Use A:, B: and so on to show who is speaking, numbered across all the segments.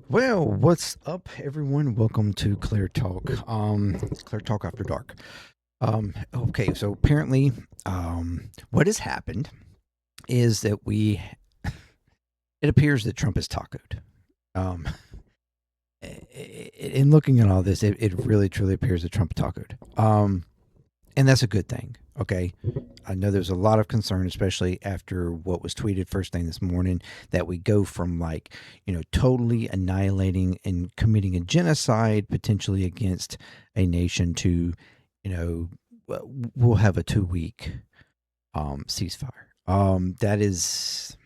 A: Well, what's up, everyone? Welcome to Clear Talk. Clear Talk After Dark. Okay, so apparently, what has happened is that it appears that Trump is tacoed. Um, in looking at all this, it really truly appears that Trump is tacoed. And that's a good thing. Okay, I know there's a lot of concern, especially after what was tweeted first thing this morning, that we go from totally annihilating and committing a genocide potentially against a nation to, we'll have a 2 week ceasefire. That is,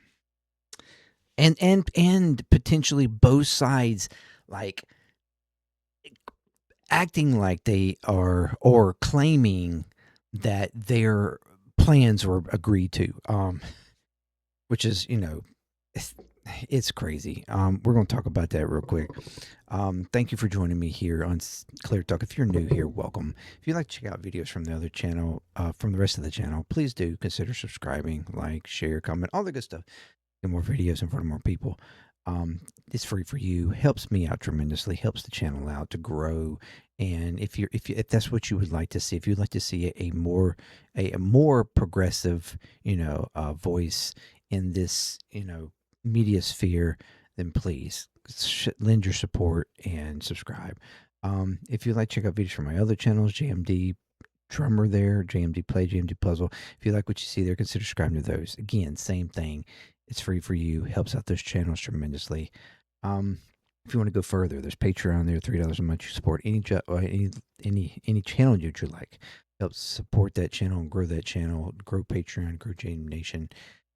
A: and potentially both sides like acting like they are or claiming that their plans were agreed to, which is, it's crazy. We're going to talk about that real quick. Thank you for joining me here on Clear Talk. If you're new here, welcome. If you'd like to check out videos from the other channel, from the rest of the channel, please do consider subscribing, like, share, comment, all the good stuff. Get more videos in front of more people. It's free for you. Helps me out tremendously. Helps the channel out to grow. And if that's what you would like to see, if you'd like to see a more progressive, voice in this, media sphere, then please lend your support and subscribe. If you'd like to check out videos from my other channels, JMD Drummer there, JMDPLAY, JMD Puzzle. If you like what you see there, consider subscribing to those. Again, same thing. It's free for you. Helps out those channels tremendously. If you want to go further, there's Patreon there, $3 a month. You support any channel that you like. Helps support that channel and grow that channel, grow Patreon, grow JM Nation,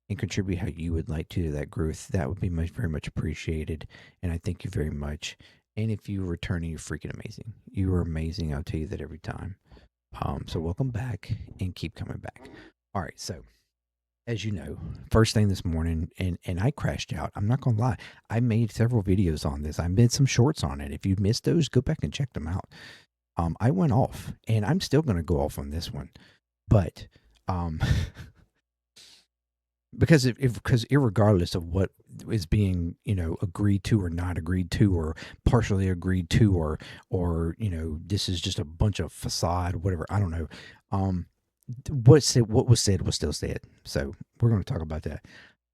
A: and contribute how you would like to that growth. That would be very much appreciated. And I thank you very much. And if you're returning, you're freaking amazing. You are amazing. I'll tell you that every time. So welcome back and keep coming back. All right. So as you know, first thing this morning, and I crashed out. I'm not going to lie. I made several videos on this. I made some shorts on it. If you missed those, go back and check them out. I went off, and I'm still going to go off on this one. But because irregardless of what is being, agreed to or not agreed to or partially agreed to or this is just a bunch of facade, whatever, I don't know. What was said was still said. So we're going to talk about that.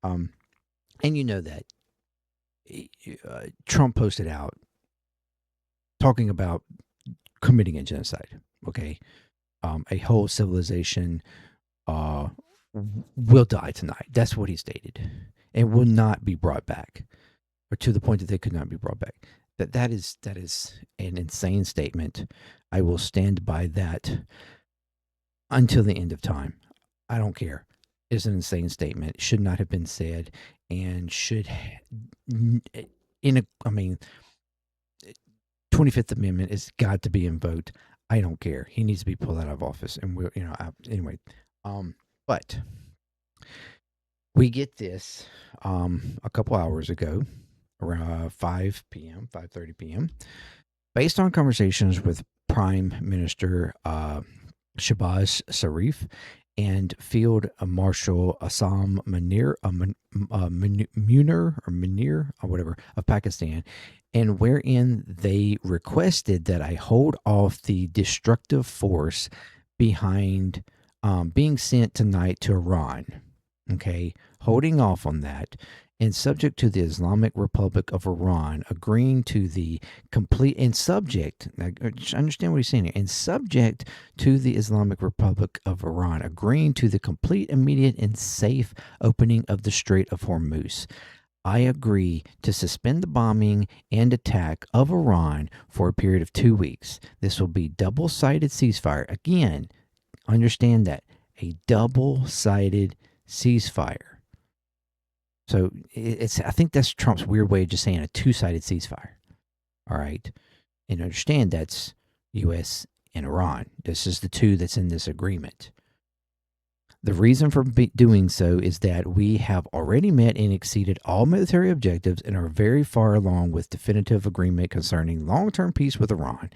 A: And you know that Trump posted out talking about committing a genocide. Okay. A whole civilization will die tonight. That's what he stated, and will not be brought back, or to the point that they could not be brought back. That is an insane statement. I will stand by that until the end of time. I don't care. It's an insane statement. It should not have been said, and should 25th Amendment has got to be invoked. I don't care. He needs to be pulled out of office, and we'll, anyway. But we get this a couple hours ago, around 5 p.m., 5:30 p.m., based on conversations with Prime Minister Shahbaz Sharif and Field Marshal Assam Munir or whatever of Pakistan, and wherein they requested that I hold off the destructive force behind being sent tonight to Iran. Okay, holding off on that, and subject to the Islamic Republic of Iran agreeing to the complete, and subject, understand what he's saying here, and subject to the Islamic Republic of Iran agreeing to the complete, immediate, and safe opening of the Strait of Hormuz. I agree to suspend the bombing and attack of Iran for a period of 2 weeks. This will be double-sided ceasefire. Again, understand that, a double-sided ceasefire. So I think that's Trump's weird way of just saying a two-sided ceasefire. All right. And understand that's U.S. and Iran. This is the two that's in this agreement. The reason for doing so is that we have already met and exceeded all military objectives and are very far along with definitive agreement concerning long-term peace with Iran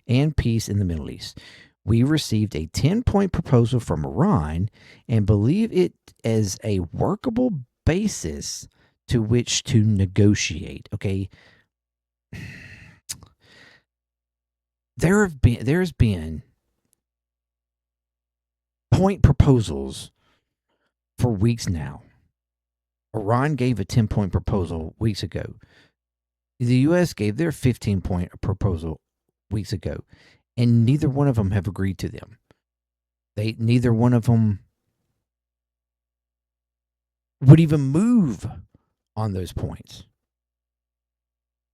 A: and peace in the Middle East. We received a 10-point proposal from Iran and believe it as a workable basis to which to negotiate. Okay, there's been point proposals for weeks now. Iran gave a 10-point proposal weeks ago. The U.S. gave their 15-point proposal weeks ago, and neither one of them have agreed to them. Neither one of them would even move on those points.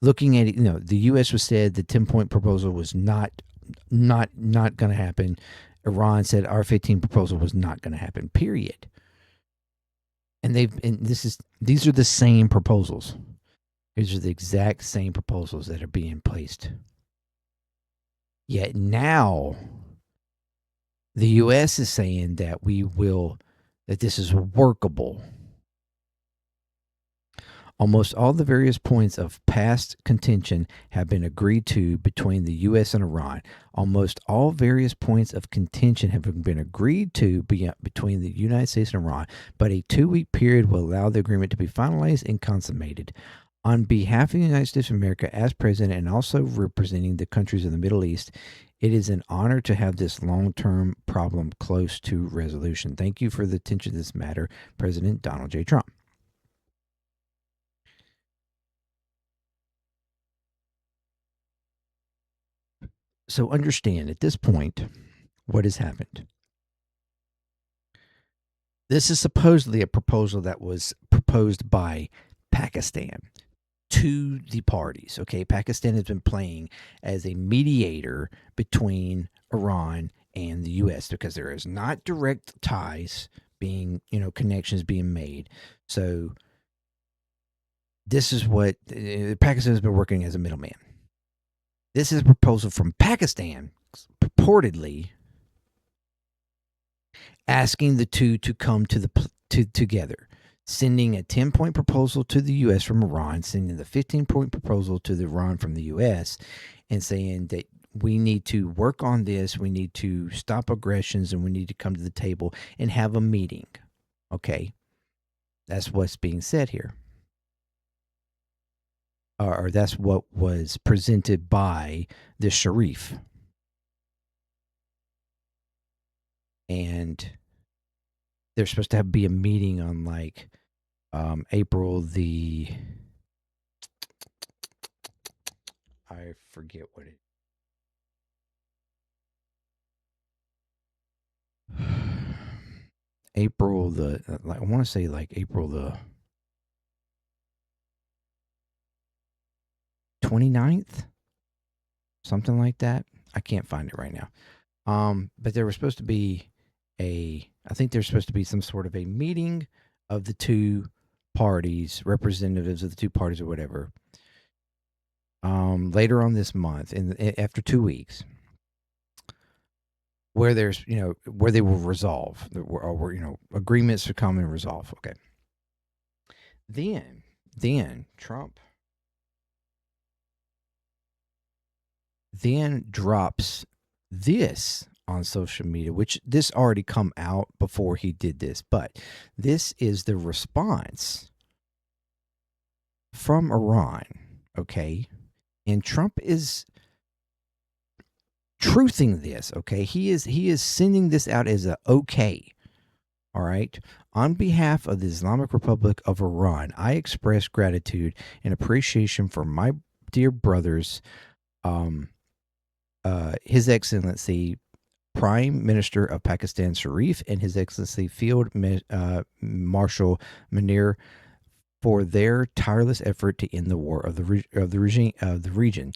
A: Looking at it, the U.S. was said the 10-point proposal was not going to happen. Iran said our 15 proposal was not going to happen. Period. And these are the same proposals. These are the exact same proposals that are being placed. Yet now, the U.S. is saying that that this is workable. Almost all the various points of past contention have been agreed to between the U.S. and Iran. Almost all various points of contention have been agreed to between the United States and Iran, but a 2-week period will allow the agreement to be finalized and consummated. On behalf of the United States of America, as president and also representing the countries of the Middle East, it is an honor to have this long-term problem close to resolution. Thank you for the attention to this matter, President Donald J. Trump. So understand at this point what has happened. This is supposedly a proposal that was proposed by Pakistan to the parties. Okay, Pakistan has been playing as a mediator between Iran and the U.S. because there is not direct ties being, connections being made. So this is what Pakistan has been working as a middleman. This is a proposal from Pakistan, purportedly asking the two to come together, sending a 10-point proposal to the U.S. from Iran, sending the 15-point proposal to the Iran from the U.S., and saying that we need to work on this, we need to stop aggressions, and we need to come to the table and have a meeting. Okay, that's what's being said here. Or that's what was presented by the Sharif. And they're supposed to be a meeting on April the... I forget what it... April the... I want to say April the... 29th, something like that. I can't find it right now. But there was supposed to be I think there's supposed to be some sort of a meeting of the two parties, representatives of the two parties or whatever, later on this month, after 2 weeks, where there's, where they will resolve, or agreements to come and resolve. Okay. Then Trump then drops this on social media, which this already come out before he did this, but this is the response from Iran, okay? And Trump is truthing this, okay? He is sending this out as a okay. All right. On behalf of the Islamic Republic of Iran, I express gratitude and appreciation for my dear brothers, His Excellency Prime Minister of Pakistan Sharif and His Excellency Field Marshal Munir for their tireless effort to end the war of the region.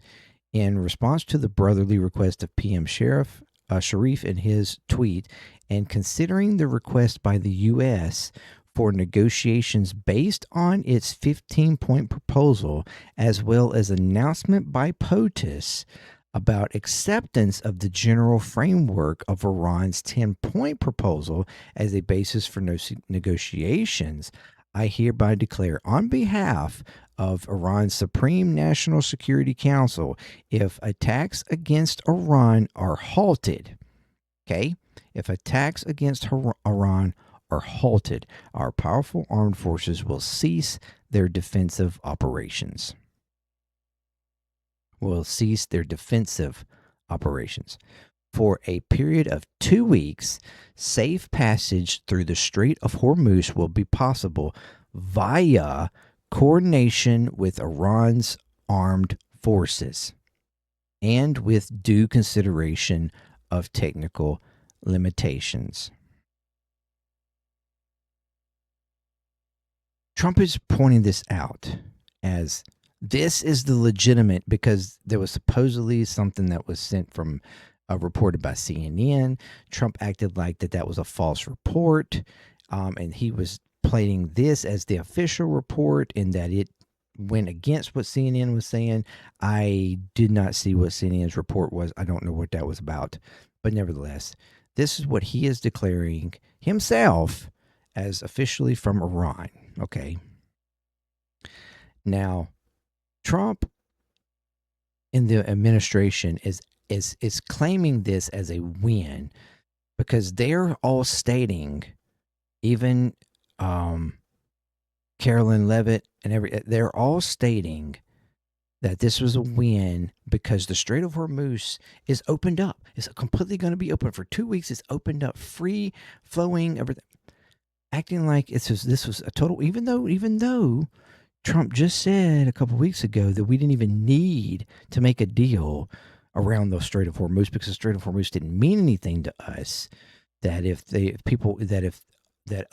A: In response to the brotherly request of PM Sharif in his tweet, and considering the request by the U.S. for negotiations based on its 15-point proposal, as well as announcement by POTUS about acceptance of the general framework of Iran's 10-point proposal as a basis for negotiations, I hereby declare on behalf of Iran's Supreme National Security Council, if attacks against Iran are halted, okay? If attacks against Iran are halted, our powerful armed forces will cease their defensive operations. will cease their defensive operations. For a period of 2 weeks, safe passage through the Strait of Hormuz will be possible via coordination with Iran's armed forces and with due consideration of technical limitations. Trump is pointing this out as this is the legitimate, because there was supposedly something that was sent from reported by CNN. Trump acted like that was a false report, and he was playing this as the official report, and that it went against what CNN was saying. I did not see what CNN's report was. I don't know what that was about, but nevertheless, this is what he is declaring himself as officially from Iran. Okay. Now, Trump in the administration is claiming this as a win, because they're all stating, even Carolyn Levitt and they're all stating that this was a win because the Strait of Hormuz is opened up. It's completely going to be open for 2 weeks. It's opened up, free flowing, everything. Acting like this was a total, even though Trump just said a couple weeks ago that we didn't even need to make a deal around the Strait of Hormuz, because the Strait of Hormuz didn't mean anything to us. That if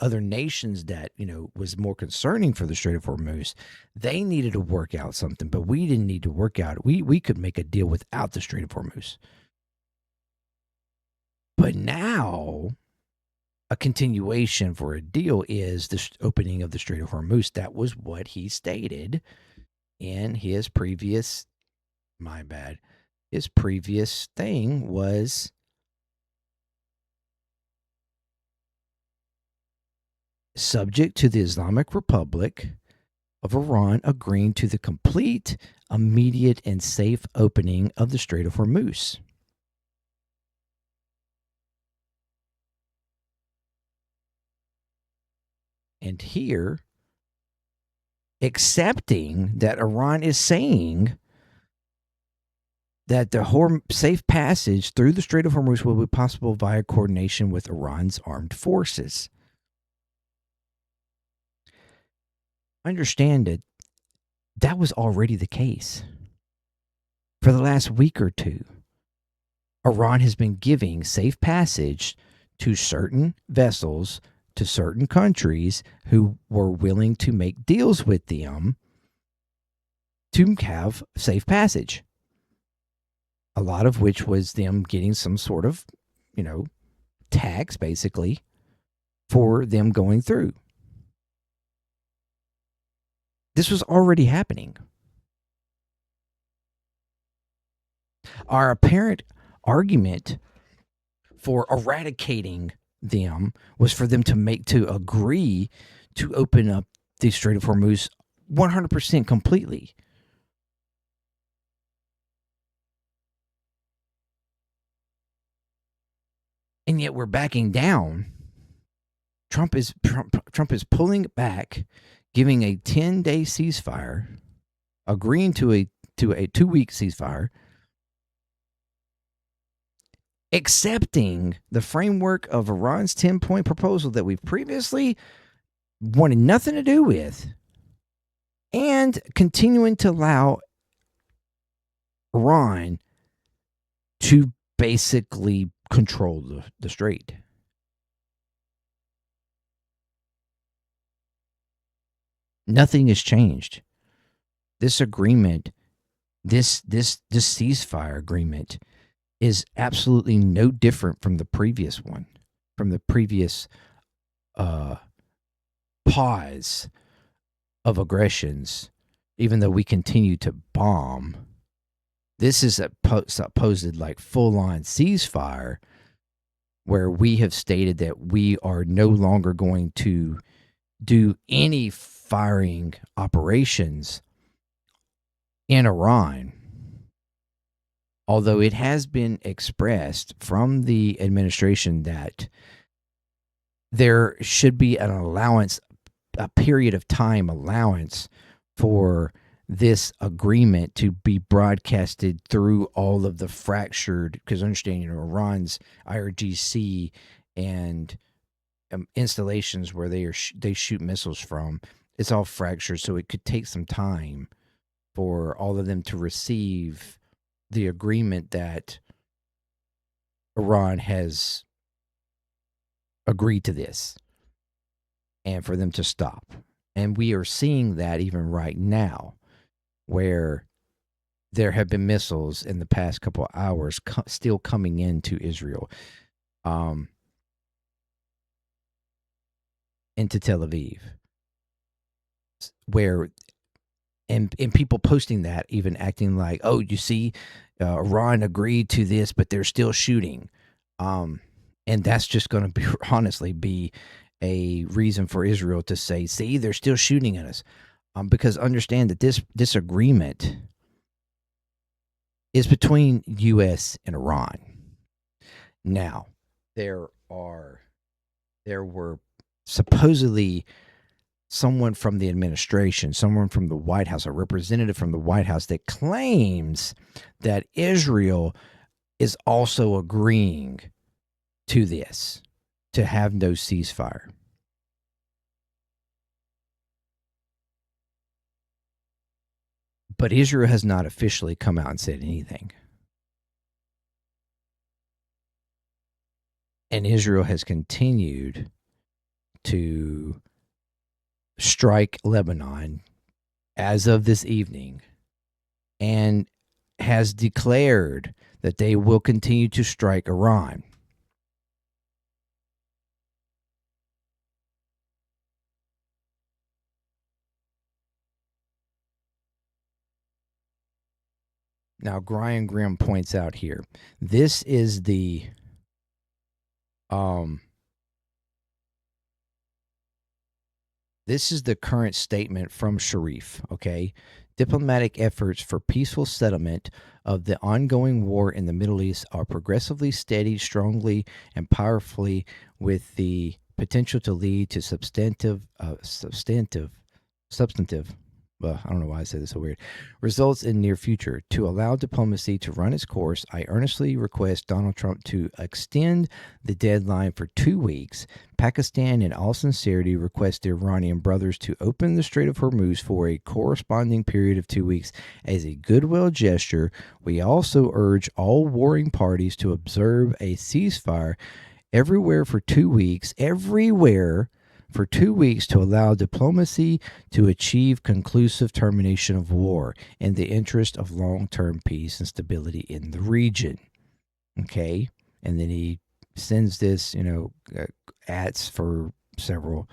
A: other nations that was more concerning for the Strait of Hormuz, they needed to work out something, but we didn't need to work out. We could make a deal without the Strait of Hormuz. But now, a continuation for a deal is the opening of the Strait of Hormuz. That was what he stated in his previous, his previous thing was subject to the Islamic Republic of Iran agreeing to the complete, immediate, and safe opening of the Strait of Hormuz. And here, accepting that Iran is saying that the safe passage through the Strait of Hormuz will be possible via coordination with Iran's armed forces. Understand that that was already the case. For the last week or two, Iran has been giving safe passage to certain vessels, to certain countries who were willing to make deals with them to have safe passage. A lot of which was them getting some sort of, tax, basically, for them going through. This was already happening. Our apparent argument for eradicating them was for them to agree to open up the Strait of Hormuz 100% completely. And yet we're backing down. Trump is pulling back, giving a 10-day ceasefire, agreeing to a 2-week ceasefire, accepting the framework of Iran's 10-point proposal that we've previously wanted nothing to do with, and continuing to allow Iran to basically control the strait. Nothing has changed. This agreement, this ceasefire agreement, is absolutely no different from the previous one, from the previous pause of aggressions, even though we continue to bomb. This is a supposed like full-on ceasefire where we have stated that we are no longer going to do any firing operations in Iran. Although it has been expressed from the administration that there should be an allowance, a period of time allowance for this agreement to be broadcasted through all of the fractured, because understand, Iran's IRGC and installations where they shoot missiles from, it's all fractured, so it could take some time for all of them to receive the agreement that Iran has agreed to this and for them to stop. And we are seeing that even right now, where there have been missiles in the past couple of hours still coming into Israel, into Tel Aviv, where and people posting that, even acting like, oh, you see, Iran agreed to this, but they're still shooting. And that's just going to be honestly be a reason for Israel to say, see, they're still shooting at us. Because understand that this agreement is between U.S. and Iran. Now, there were supposedly someone from the administration, someone from the White House, a representative from the White House that claims that Israel is also agreeing to this, to have no ceasefire. But Israel has not officially come out and said anything. And Israel has continued to strike Lebanon as of this evening, and has declared that they will continue to strike Iran. Now, Brian Grimm points out here, this is the current statement from Sharif, okay? Diplomatic efforts for peaceful settlement of the ongoing war in the Middle East are progressively steady, strongly, and powerfully, with the potential to lead to substantive, I don't know why I said this so weird, results in near future. To allow diplomacy to run its course, I earnestly request Donald Trump to extend the deadline for 2 weeks. Pakistan, in all sincerity, requests the Iranian brothers to open the Strait of Hormuz for a corresponding period of 2 weeks as a goodwill gesture. We also urge all warring parties to observe a ceasefire everywhere for 2 weeks, to allow diplomacy to achieve conclusive termination of war in the interest of long-term peace and stability in the region. Okay? And then he sends this, ads for several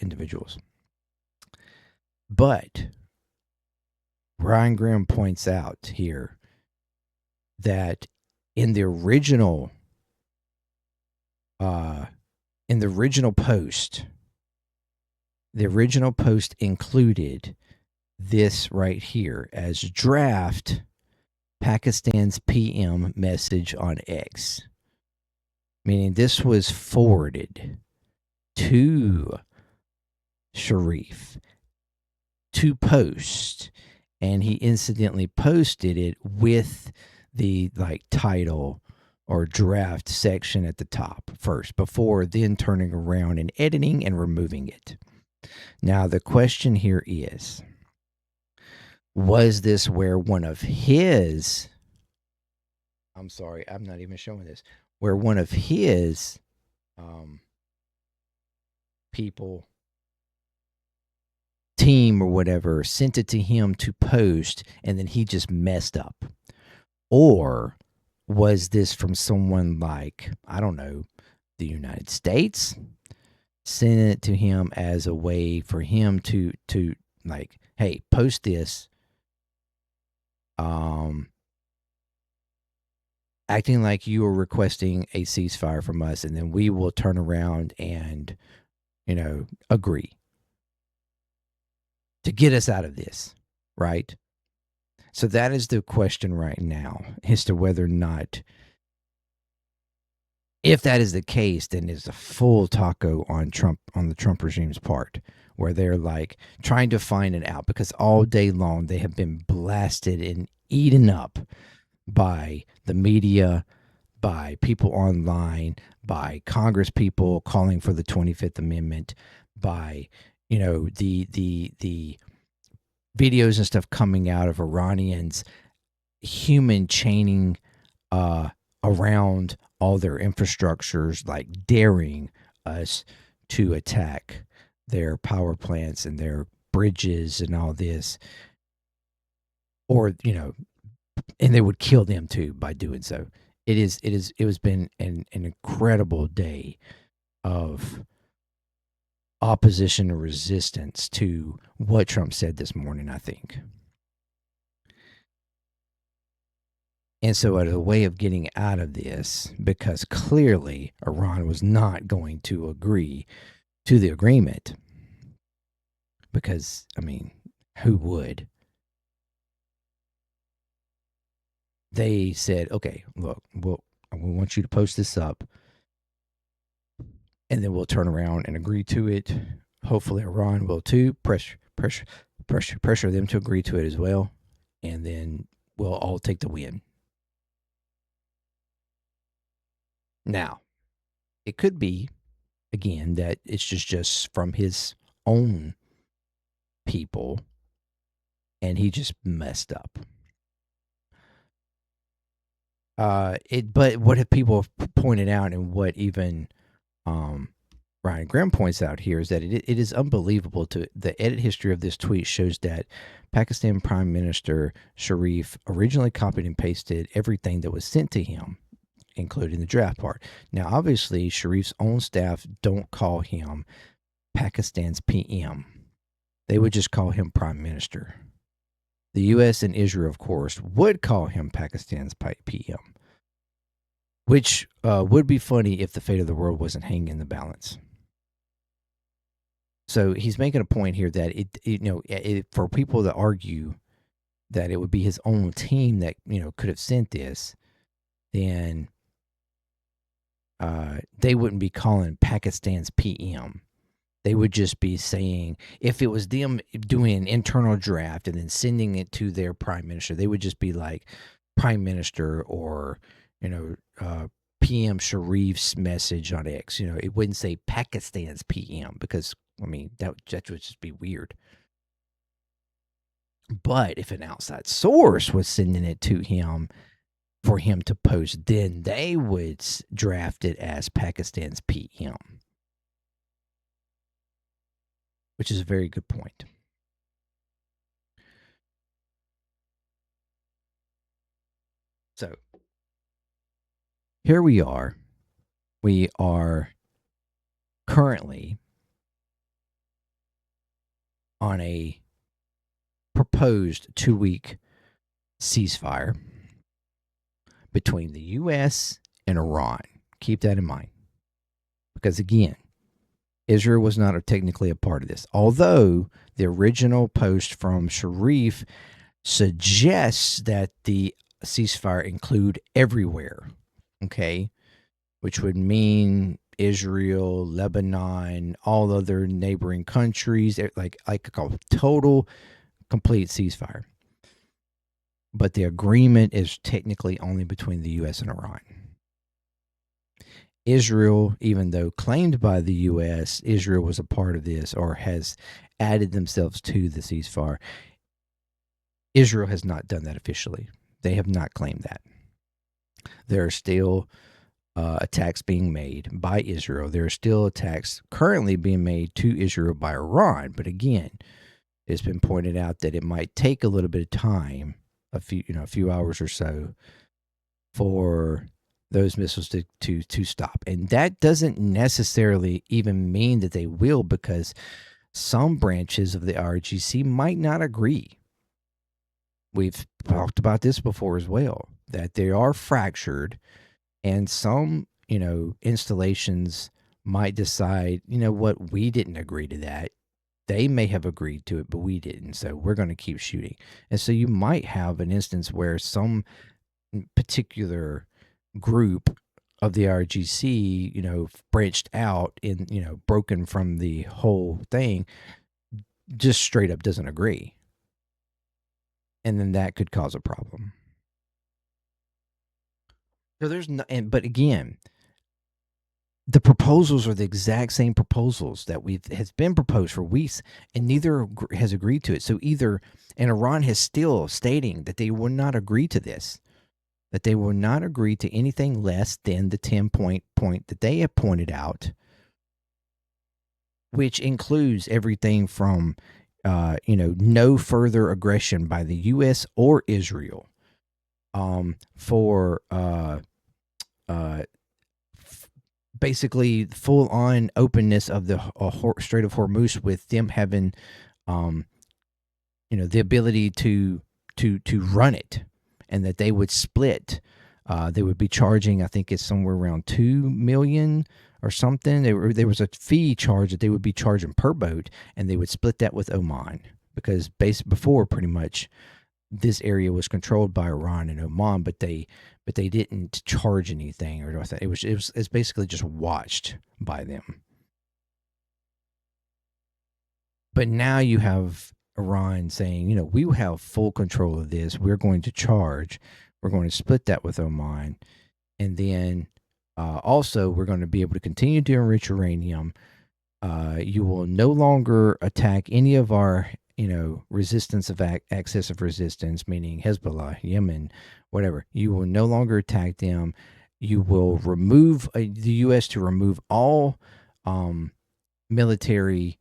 A: individuals. But Brian Grimm points out here that in the original post, the original post included this right here as draft Pakistan's PM message on X, meaning this was forwarded to Sharif to post, and he incidentally posted it with the title or draft section at the top first, before then turning around and editing and removing it. Now, the question here is, was this where one of his, I'm sorry, I'm not even showing this, where one of his people, team or whatever, sent it to him to post, and then he just messed up? Or was this from someone like, I don't know, the United States, sending it to him as a way for him to like, hey, post this, acting like you are requesting a ceasefire from us, and then we will turn around and, agree to get us out of this, right? So that is the question right now, as to whether or not, if that is the case, then it's a full taco on Trump, on the Trump regime's part, where they're like trying to find it out, because all day long they have been blasted and eaten up by the media, by people online, by Congress people calling for the 25th Amendment, by the videos and stuff coming out of Iranians human chaining around all their infrastructures, like daring us to attack their power plants and their bridges and all this, or and they would kill them too by doing so. It has been an incredible day of opposition and resistance to what Trump said this morning, I think. And so, as a way of getting out of this, because clearly Iran was not going to agree to the agreement, because, I mean, who would? They said, okay, look, we want you to post this up, and then we'll turn around and agree to it. Hopefully Iran will too. Pressure them to agree to it as well, and then we'll all take the win. Now, it could be, again, that it's just from his own people, and he just messed up. But what have people pointed out, and what even Ryan Graham points out here, is that it is unbelievable. To the edit history of this tweet shows that Pakistan Prime Minister Sharif originally copied and pasted everything that was sent to him, including the draft part. Now, obviously, Sharif's own staff don't call him Pakistan's PM. They would just call him Prime Minister. The U.S. and Israel, of course, would call him Pakistan's PM, which would be funny if the fate of the world wasn't hanging in the balance. So he's making a point here that for people to argue that it would be his own team that could have sent this, then they wouldn't be calling Pakistan's PM. They would just be saying, if it was them doing an internal draft and then sending it to their prime minister, they would just be like Prime Minister or, PM Sharif's message on X. It wouldn't say Pakistan's PM, because, I mean, that would just be weird. But if an outside source was sending it to him for him to post, then they would draft it as Pakistan's PM. Which is a very good point. So, here we are. We are currently on a proposed 2-week ceasefire between the U.S. and Iran. Keep that in mind. Because, again, Israel was not technically a part of this, although the original post from Sharif suggests that the ceasefire include everywhere, okay, which would mean Israel, Lebanon, all other neighboring countries, like a total, complete ceasefire. But the agreement is technically only between the U.S. and Iran. Israel, even though claimed by the U.S., Israel was a part of this or has added themselves to the ceasefire. Israel has not done that officially. They have not claimed that. There are still attacks being made by Israel. There are still attacks currently being made to Israel by Iran. But again, it's been pointed out that it might take a little bit of time, a few hours or so, for those missiles to stop. And that doesn't necessarily even mean that they will, because some branches of the RGC might not agree. We've talked about this before as well, that they are fractured, and some, installations might decide, what, we didn't agree to that. They may have agreed to it, but we didn't, so we're going to keep shooting. And so you might have an instance where some particular group of the RGC, branched out and, broken from the whole thing, just straight up doesn't agree. And then that could cause a problem. So there's no, but again, the proposals are the exact same proposals that has been proposed for weeks, and neither has agreed to it. So and Iran is still stating that they will not agree to this, that they will not agree to anything less than the 10-point that they have pointed out, which includes everything from, no further aggression by the U.S. or Israel, for basically full-on openness of the Strait of Hormuz, with them having, the ability to run it, and that they would split. They would be charging, I think it's somewhere around $2 million or something. There was a fee charge that they would be charging per boat, and they would split that with Oman, because before pretty much this area was controlled by Iran and Oman, but they didn't charge anything, or it's basically just watched by them. But now you have Iran saying, we will have full control of this. We're going to charge. We're going to split that with Oman, and then also we're going to be able to continue to enrich uranium. You will no longer attack any of our resistance of excessive resistance, meaning Hezbollah, Yemen, whatever. You will no longer attack them. You will remove the U.S. to remove all military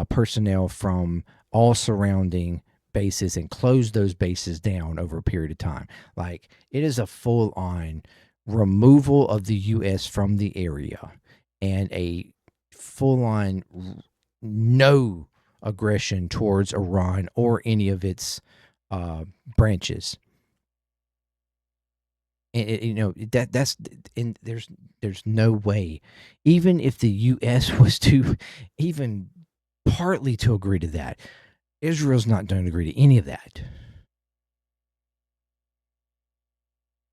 A: personnel from all surrounding bases and close those bases down over a period of time. Like, it is a full-on removal of the U.S. from the area, and a full-on no aggression towards Iran or any of its branches. And there's no way, even if the U.S. was to even partly to agree to that, Israel's not going to agree to any of that.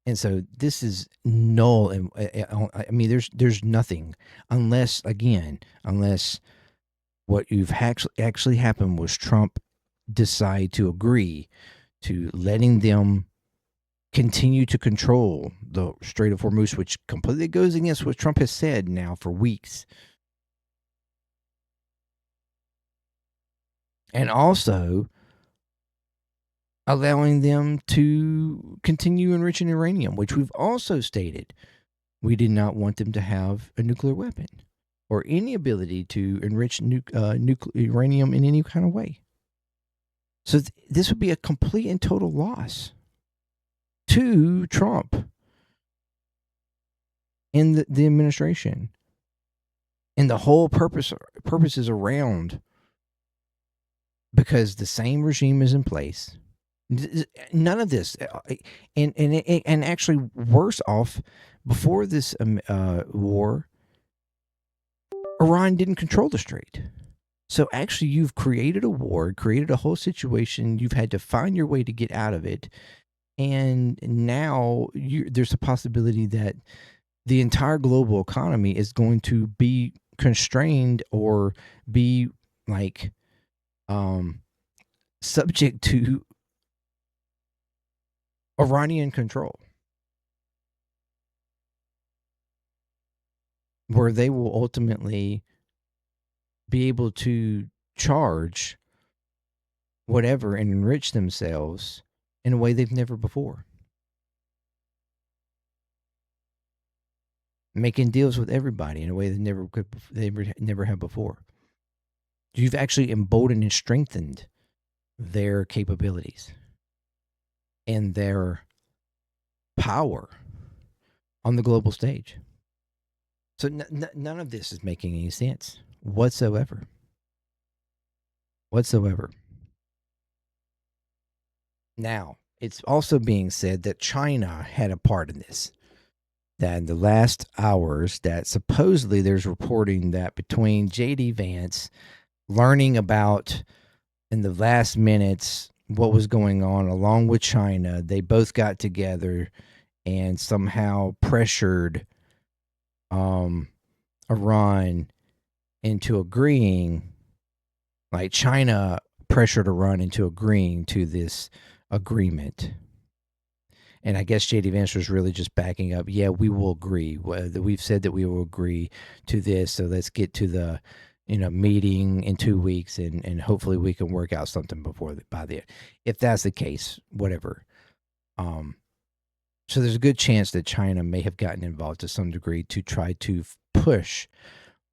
A: And so this is null. And I mean, there's nothing unless what you've actually happened was Trump decide to agree to letting them continue to control the Strait of Hormuz, which completely goes against what Trump has said now for weeks. And also allowing them to continue enriching uranium, which we've also stated we did not want them to have a nuclear weapon or any ability to enrich uranium in any kind of way. So this would be a complete and total loss to Trump and the administration, and the whole purposes around, because the same regime is in place. None of this, and actually worse off, before this war, Iran didn't control the strait. So actually, you've created a war, created a whole situation. You've had to find your way to get out of it, and now there's a possibility that the entire global economy is going to be constrained or be like subject to Iranian control, where they will ultimately be able to charge whatever and enrich themselves in a way they've never before, making deals with everybody in a way they never have before. You've actually emboldened and strengthened their capabilities and their power on the global stage. So none of this is making any sense whatsoever. Now, it's also being said that China had a part in this. That in the last hours, that supposedly there's reporting that between J.D. Vance learning about in the last minutes what was going on, along with China, they both got together and somehow pressured Iran into agreeing Like China pressured Iran into agreeing to this agreement. And I guess JD Vance was really just backing up. Yeah, we will agree. We've said that we will agree to this. So let's get to the, meeting in 2 weeks, and hopefully we can work out something by the. If that's the case, whatever. So there's a good chance that China may have gotten involved to some degree to try to push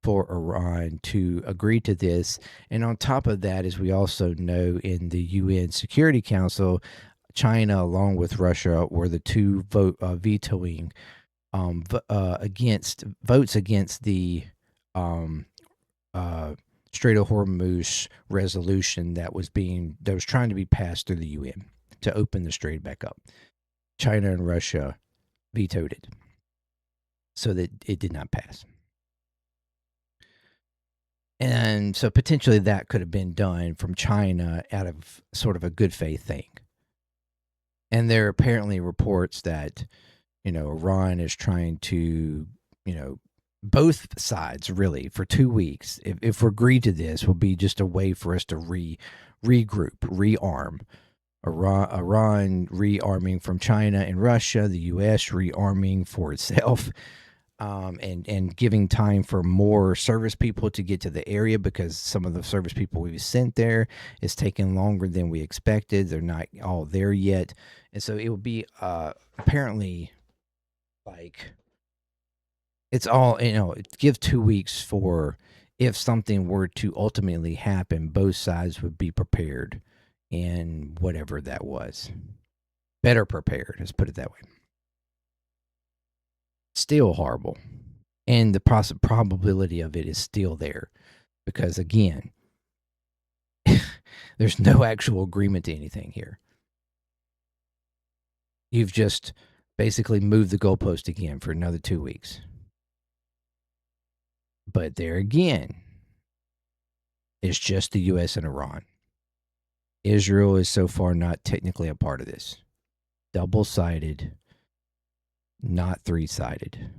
A: for Iran to agree to this. And on top of that, as we also know, in the UN Security Council, China, along with Russia, were the two vetoing votes against the Strait of Hormuz resolution that was trying to be passed through the UN to open the strait back up. China and Russia vetoed it, so that it did not pass. And so potentially that could have been done from China out of sort of a good faith thing. And there are apparently reports that, Iran is trying to, both sides really for 2 weeks, if we agree to this, will be just a way for us to regroup, rearm. Iran rearming from China and Russia, the U.S. rearming for itself, and giving time for more service people to get to the area, because some of the service people we've sent there is taking longer than we expected. They're not all there yet. And so it will be apparently like it's all, give 2 weeks for if something were to ultimately happen, both sides would be prepared. And whatever that was, better prepared, let's put it that way. Still horrible. And the probability of it is still there, because again, there's no actual agreement to anything here. You've just basically moved the goalpost again for another 2 weeks. But there again, it's just the U.S. and Iran. Israel is so far not technically a part of this. Double-sided, not three-sided.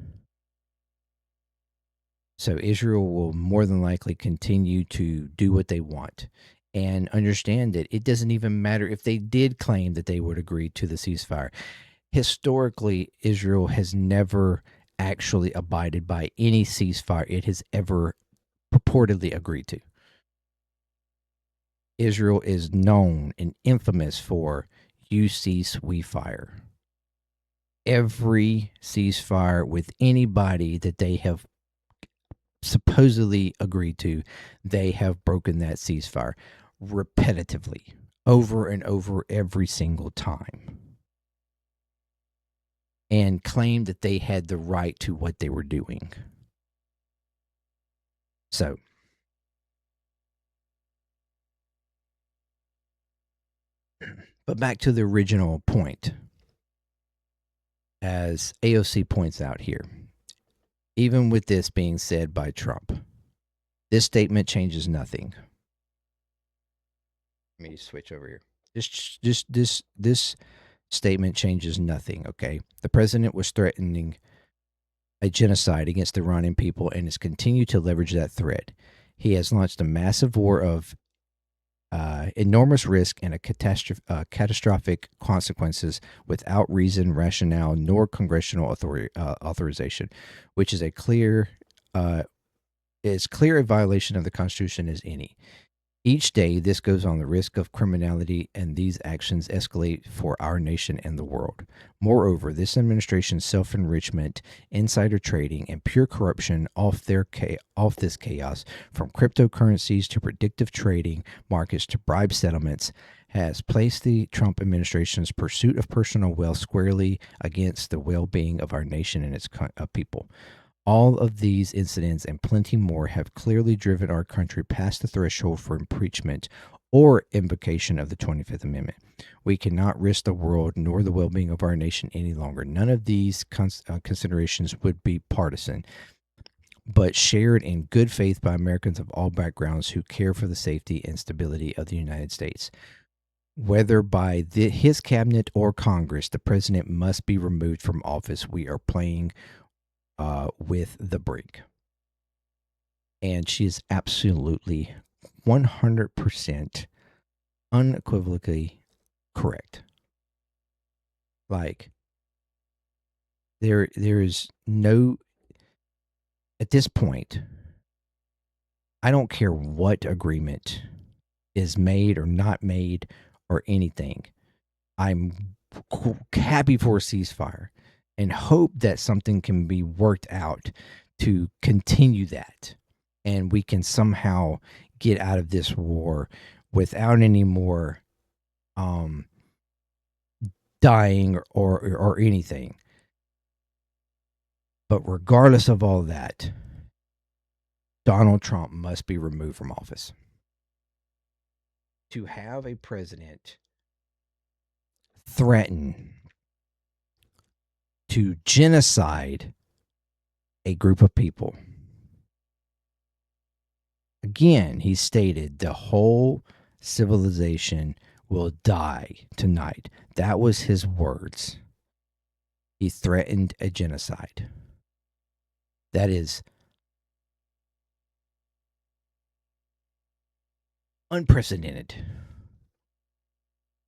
A: So Israel will more than likely continue to do what they want, and understand that it doesn't even matter if they did claim that they would agree to the ceasefire. Historically, Israel has never actually abided by any ceasefire it has ever purportedly agreed to. Israel is known and infamous for "you cease, we fire." Every ceasefire with anybody that they have supposedly agreed to, they have broken that ceasefire repetitively, over and over, every single time, and claimed that they had the right to what they were doing. So, but back to the original point, as AOC points out here, even with this being said by Trump, this statement changes nothing. Let me switch over here. This statement changes nothing, okay? The president was threatening a genocide against the Iranian people and has continued to leverage that threat. He has launched a massive war of enormous risk and catastrophic consequences without reason, rationale, nor congressional authorization, which is clear a violation of the Constitution as any. Each day, this goes on the risk of criminality, and these actions escalate for our nation and the world. Moreover, this administration's self-enrichment, insider trading, and pure corruption off this chaos, from cryptocurrencies to predictive trading markets to bribe settlements, has placed the Trump administration's pursuit of personal wealth squarely against the well-being of our nation and its people. All of these incidents and plenty more have clearly driven our country past the threshold for impeachment or invocation of the 25th Amendment. We cannot risk the world nor the well-being of our nation any longer. None of these considerations would be partisan, but shared in good faith by Americans of all backgrounds who care for the safety and stability of the United States. Whether by his cabinet or Congress, the president must be removed from office. We are playing with the brink. And she is absolutely 100% unequivocally correct. Like, there is no, at this point, I don't care what agreement is made or not made or anything. I'm happy for a ceasefire and hope that something can be worked out to continue that, and we can somehow get out of this war without any more dying or anything. But regardless of all that, Donald Trump must be removed from office. To have a president threaten to genocide a group of people. Again, he stated the whole civilization will die tonight. That was his words. He threatened a genocide. That is unprecedented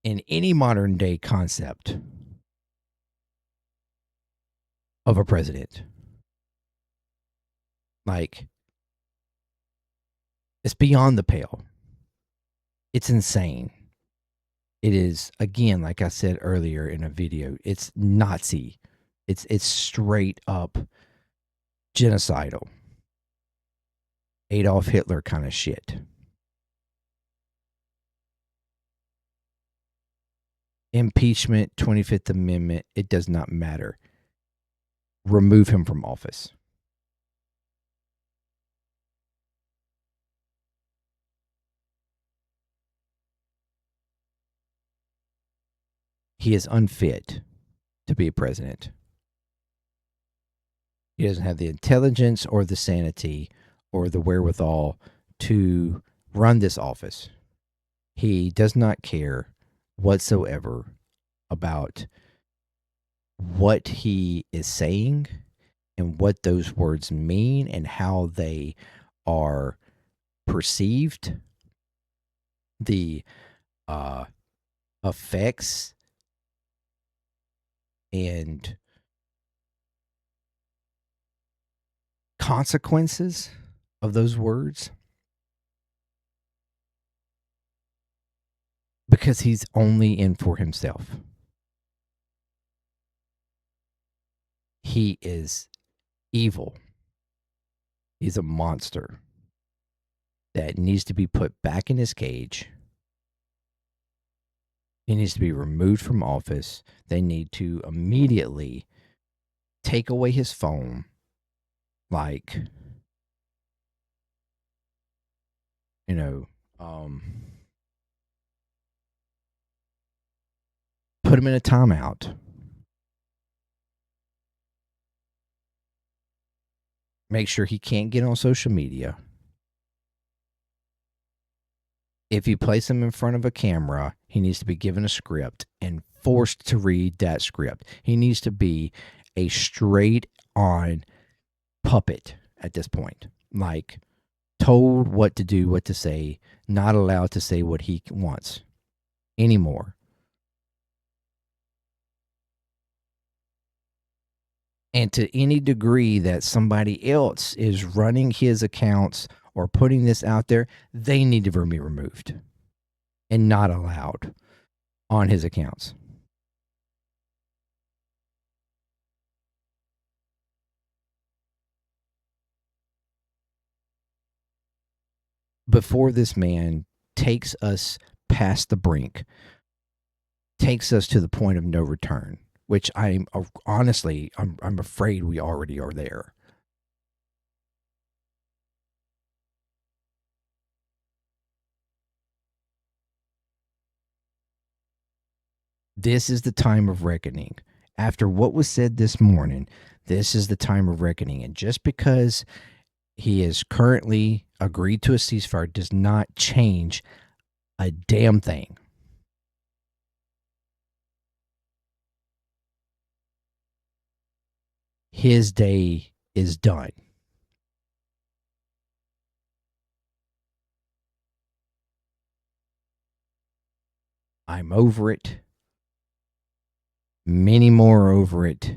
A: in any modern day concept of a president. Like, it's beyond the pale. It's insane. It is, again, like I said earlier in a video, it's Nazi. It's straight up genocidal. Adolf Hitler kind of shit. Impeachment, 25th Amendment, it does not matter. Remove him from office. He is unfit to be a president. He doesn't have the intelligence or the sanity or the wherewithal to run this office. He does not care whatsoever about what he is saying and what those words mean and how they are perceived, the effects and consequences of those words, because he's only in for himself. He is evil. He's a monster that needs to be put back in his cage. He needs to be removed from office. They need to immediately take away his phone. Like, you know, put him in a timeout. Make sure he can't get on social media. If you place him in front of a camera, he needs to be given a script and forced to read that script. He needs to be a straight-on puppet at this point. Like, told what to do, what to say, not allowed to say what he wants anymore. And to any degree that somebody else is running his accounts or putting this out there, they need to be removed and not allowed on his accounts. Before this man takes us past the brink, takes us to the point of no return, which I'm afraid we already are there. This is the time of reckoning. After what was said this morning, this is the time of reckoning. And just because he has currently agreed to a ceasefire does not change a damn thing. His day is done. I'm over it. Many more over it.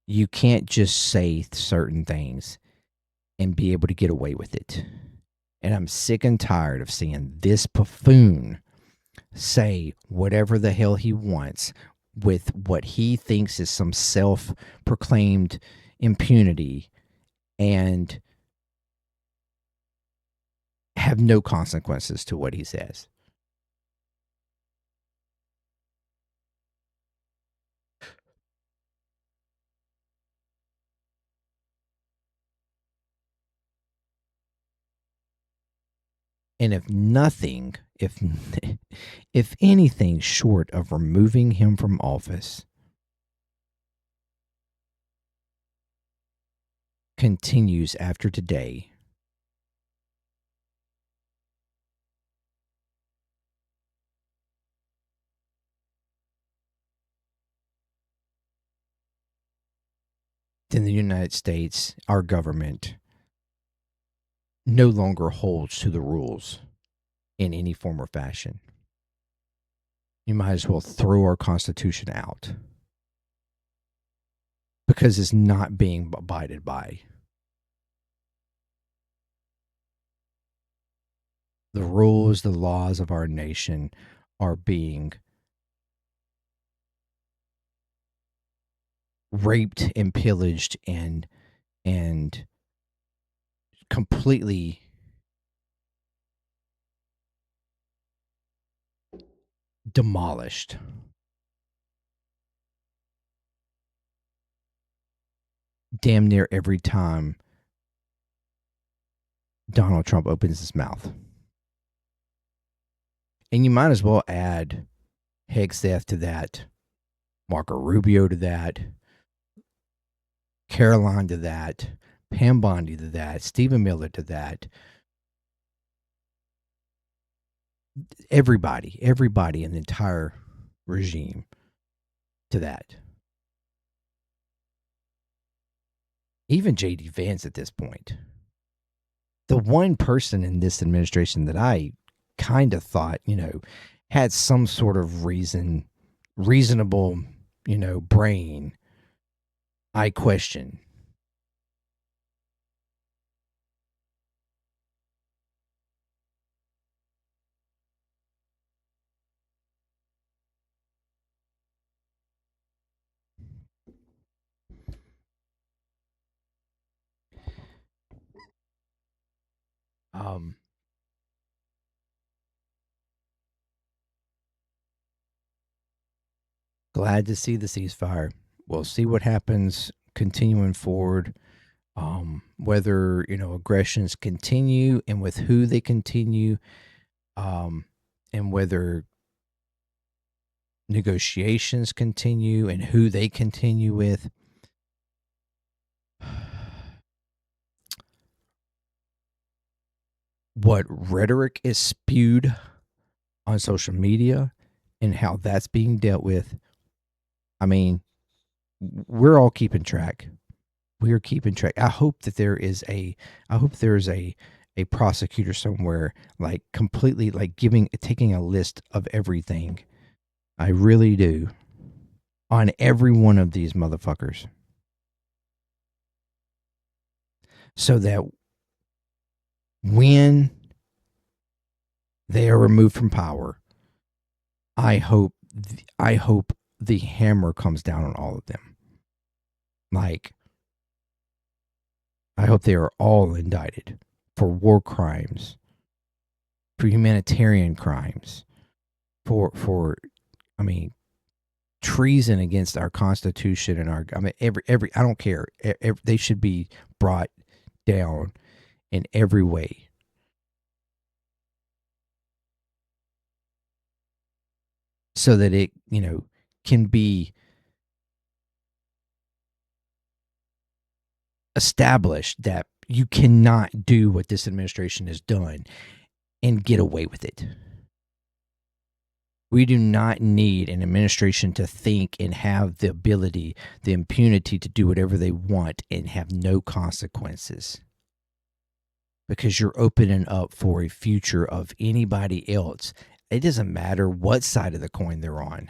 A: You can't just say certain things and be able to get away with it. And I'm sick and tired of seeing this buffoon say whatever the hell he wants with what he thinks is some self-proclaimed impunity and have no consequences to what he says. And if nothing, if anything short of removing him from office continues after today, then the United States, our government, no longer holds to the rules in any form or fashion. You might as well throw our Constitution out because it's not being abided by. The rules, the laws of our nation are being raped and pillaged and completely demolished. Damn near every time Donald Trump opens his mouth. And you might as well add Hegseth to that, Marco Rubio to that, Caroline to that, Pam Bondi to that, Stephen Miller to that. Everybody in the entire regime to that. Even J.D. Vance at this point. The one person in this administration that I kind of thought, had some sort of reasonable, brain, I question. Glad to see the ceasefire. We'll see what happens continuing forward. Whether aggressions continue and with who they continue, and whether negotiations continue and who they continue with. What rhetoric is spewed on social media and how that's being dealt with. I mean, we're all keeping track. We are keeping track. I hope that there is a prosecutor somewhere, like completely like taking a list of everything. I really do. On every one of these motherfuckers. So that when they are removed from power, I hope the hammer comes down on all of them. Like, I hope they are all indicted for war crimes, for humanitarian crimes, for treason against our Constitution and every I don't care. They should be brought down in every way. So that it, can be established that you cannot do what this administration has done and get away with it. We do not need an administration to think and have the ability, the impunity to do whatever they want and have no consequences. because you're opening up for a future of anybody else. It doesn't matter what side of the coin they're on,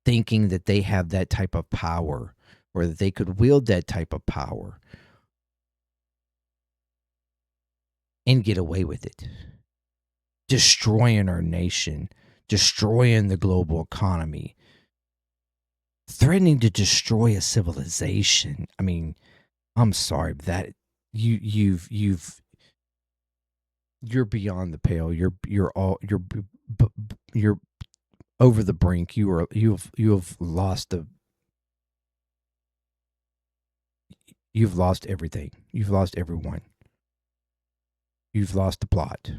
A: thinking that they have that type of power or that they could wield that type of power and get away with it. Destroying our nation, destroying the global economy, threatening to destroy a civilization. I mean, I'm sorry, but that you're beyond the pale. You're over the brink. You've lost you've lost everything. You've lost everyone. You've lost the plot.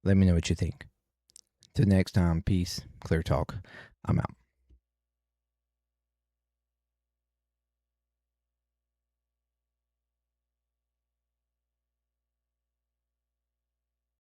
A: Let me know what you think. Till next time, peace. Clear Talk. I'm out.